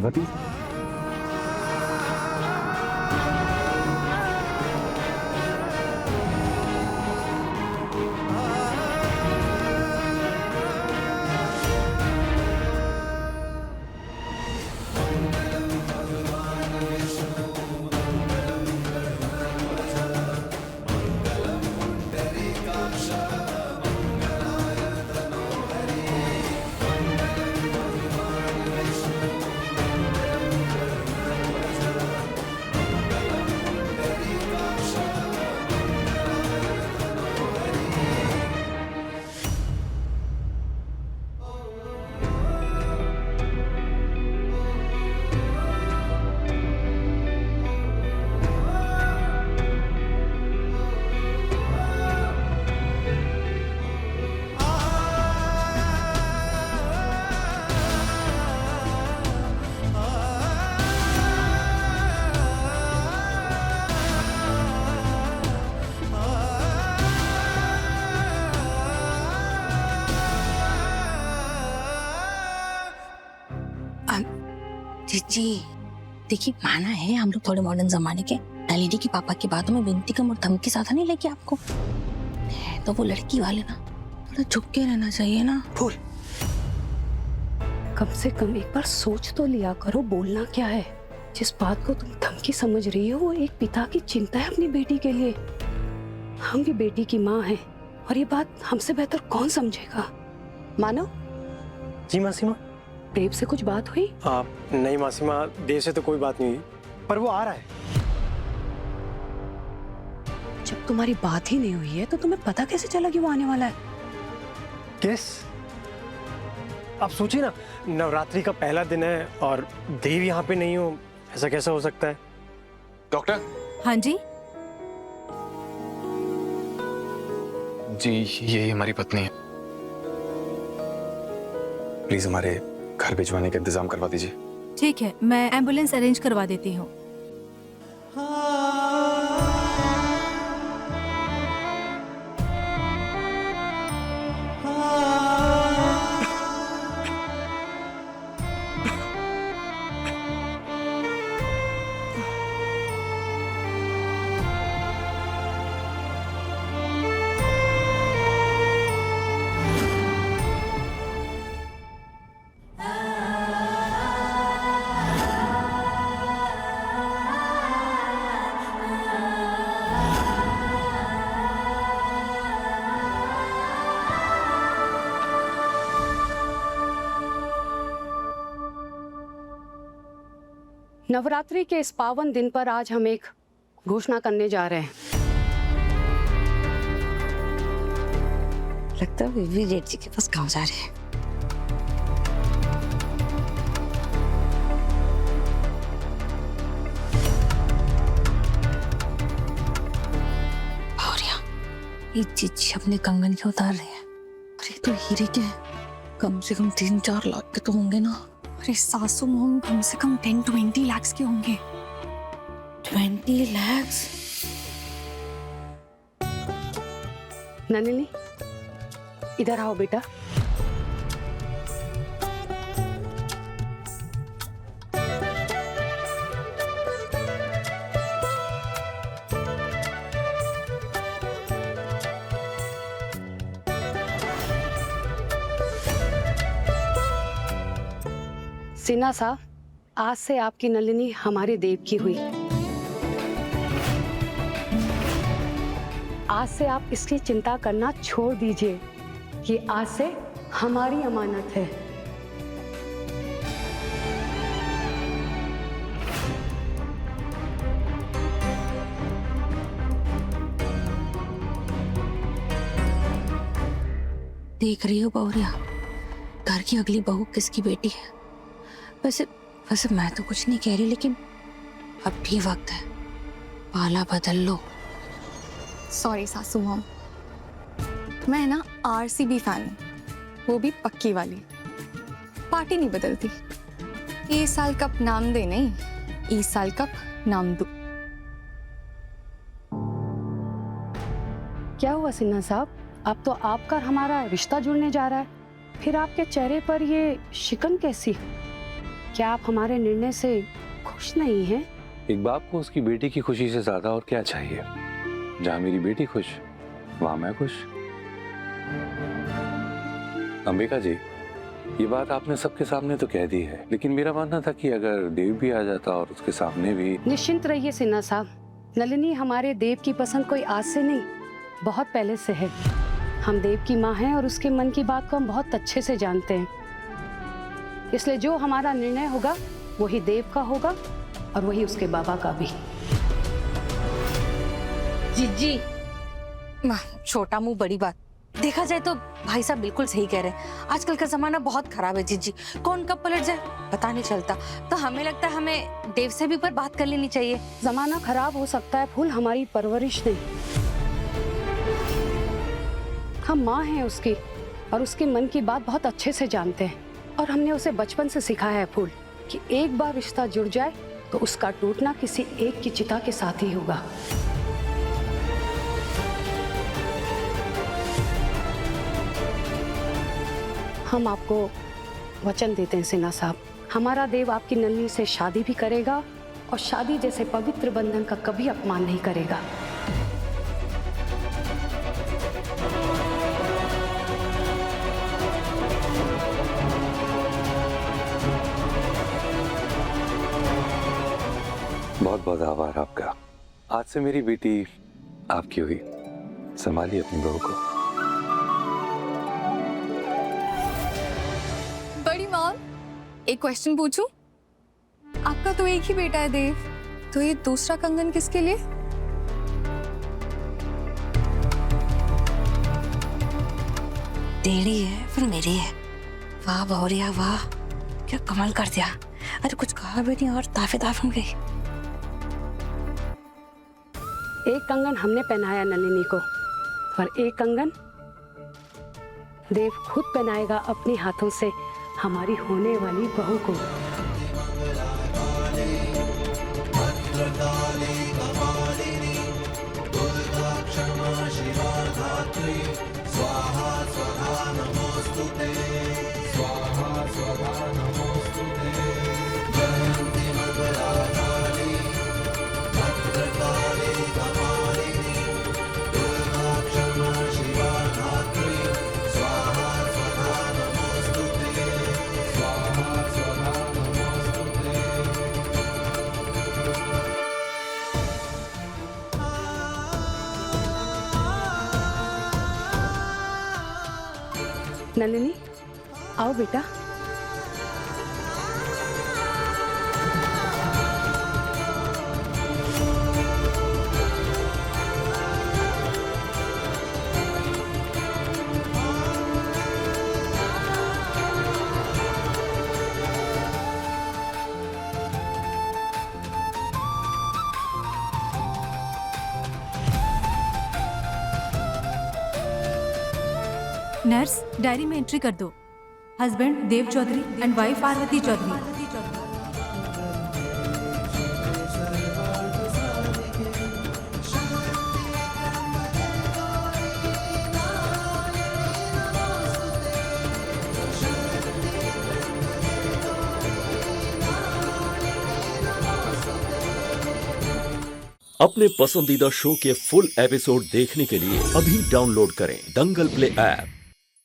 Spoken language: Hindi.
भाभी। जी देखिए, माना है हम लोग थोड़े मॉडर्न जमाने के, एलईडी की पापा की बातों में विनती कम और धमकी ज्यादा नहीं लेके आपको है, तो वो लड़की वाले ना थोड़ा झुक के रहना चाहिए ना। फूल, कम से कम एक बार सोच तो लिया करो, बोलना क्या है। जिस बात को तुम धमकी समझ रही हो वो एक पिता की चिंता है अपनी बेटी के लिए। हम भी बेटी की माँ हैं और ये बात हमसे बेहतर कौन समझेगा। मानो जी मासीमा। प्रेम से कुछ बात हुई? नहीं मासीमा, देव से तो कोई बात नहीं हुई, पर वो आ रहा है। जब तुम्हारी बात ही नहीं हुई है तो तुम्हें पता कैसे चला कि वो आने वाला है? किस? आप सोचिए ना, नवरात्रि का पहला दिन है और देव यहाँ पे नहीं हो, ऐसा कैसा हो सकता है? डॉक्टर। हाँ जी। जी ये हमारी पत्नी है। प्लीज हमारे घर भिजवाने का इंतजाम करवा दीजिए। ठीक है, मैं एम्बुलेंस अरेंज करवा देती हूँ। नवरात्रि के इस पावन दिन पर आज हम एक घोषणा करने जा रहे हैं। लगता है वीवी जेठ जी के पास गाँव जा रहे हैं। ये चीज अपने कंगन के उतार रहे हैं। अरे तो हीरे के कम से कम 3-4 लाख के तो होंगे ना। अरे सासू मोम कम से कम 10-20 लाख के होंगे। 20 लाख? नंदिनी इधर आओ बेटा। सिन्हा साहब, आज से आपकी नलिनी हमारे देव की हुई। आज से आप इसकी चिंता करना छोड़ दीजिए। ये आज से हमारी अमानत है। देख रही हो बहुरिया, घर की अगली बहू किसकी बेटी है। वैसे वैसे मैं तो कुछ नहीं कह रही, लेकिन अब भी वक्त है, पाला बदल लो। सॉरी सासू मॉम, मैं ना आरसीबी फैन हूँ, वो भी पक्की वाली। पार्टी नहीं बदलती। इस साल कप नाम दे नहीं, इस साल कप नाम दो। क्या हुआ सिन्हा साहब, अब तो आपका हमारा रिश्ता जुड़ने जा रहा है, फिर आपके चेहरे पर ये शिकन कैसी? क्या आप हमारे निर्णय से खुश नहीं हैं? एक बाप को उसकी बेटी की खुशी से ज्यादा और क्या चाहिए? जहां मेरी बेटी खुश, वहां मैं खुश। अंबिका जी, ये बात आपने सबके सामने तो कह दी है, लेकिन मेरा मानना था कि अगर देव भी आ जाता और उसके सामने भी। निश्चिंत रहिए सिन्हा साहब, नलिनी हमारे देव की पसंद कोई आज से नहीं, बहुत पहले से है। हम देव की माँ हैं और उसके मन की बात को हम बहुत अच्छे से जानते हैं। इसलिए जो हमारा निर्णय होगा वही देव का होगा और वही उसके बाबा का भी। जीजी, छोटा मुंह बड़ी बात। देखा जाए तो भाई साहब बिल्कुल सही कह रहे हैं। आजकल का जमाना बहुत खराब है जीजी, कौन कब पलट जाए पता नहीं चलता। तो हमें लगता है हमें देव से भी पर बात कर लेनी चाहिए। जमाना खराब हो सकता है फूल, हमारी परवरिश नहीं। हम माँ हैं उसकी और उसके मन की बात बहुत अच्छे से जानते हैं, और हमने उसे बचपन से सिखाया है फूल कि एक बार रिश्ता जुड़ जाए तो उसका टूटना किसी एक की चिता के साथ ही होगा। हम आपको वचन देते हैं सिन्हा साहब, हमारा देव आपकी नन्ही से शादी भी करेगा और शादी जैसे पवित्र बंधन का कभी अपमान नहीं करेगा। बहुत बहुत आभार आपका। आज से मेरी बेटी आपकी हुई। संभालिए अपनी बहू को। बड़ी माँ, एक क्वेश्चन पूछूं? आपका तो एक ही बेटा है देव, तो ये दूसरा कंगन किसके लिए? तेरी है फिर मेरी है। वाह बहुरिया वाह, क्या कमाल कर दिया। अरे कुछ कहा भी नहीं और ताफे ताफ हो गई। एक कंगन हमने पहनाया नलिनी को और एक कंगन देव खुद पहनाएगा अपने हाथों से हमारी होने वाली बहू को। नलिनी, आओ बेटा। नर्स, डायरी में एंट्री कर दो। Husband Dev Chaudhary and wife Parvati Chaudhary. अपने पसंदीदा शो के फुल एपिसोड देखने के लिए अभी डाउनलोड करें दंगल प्ले ऐप।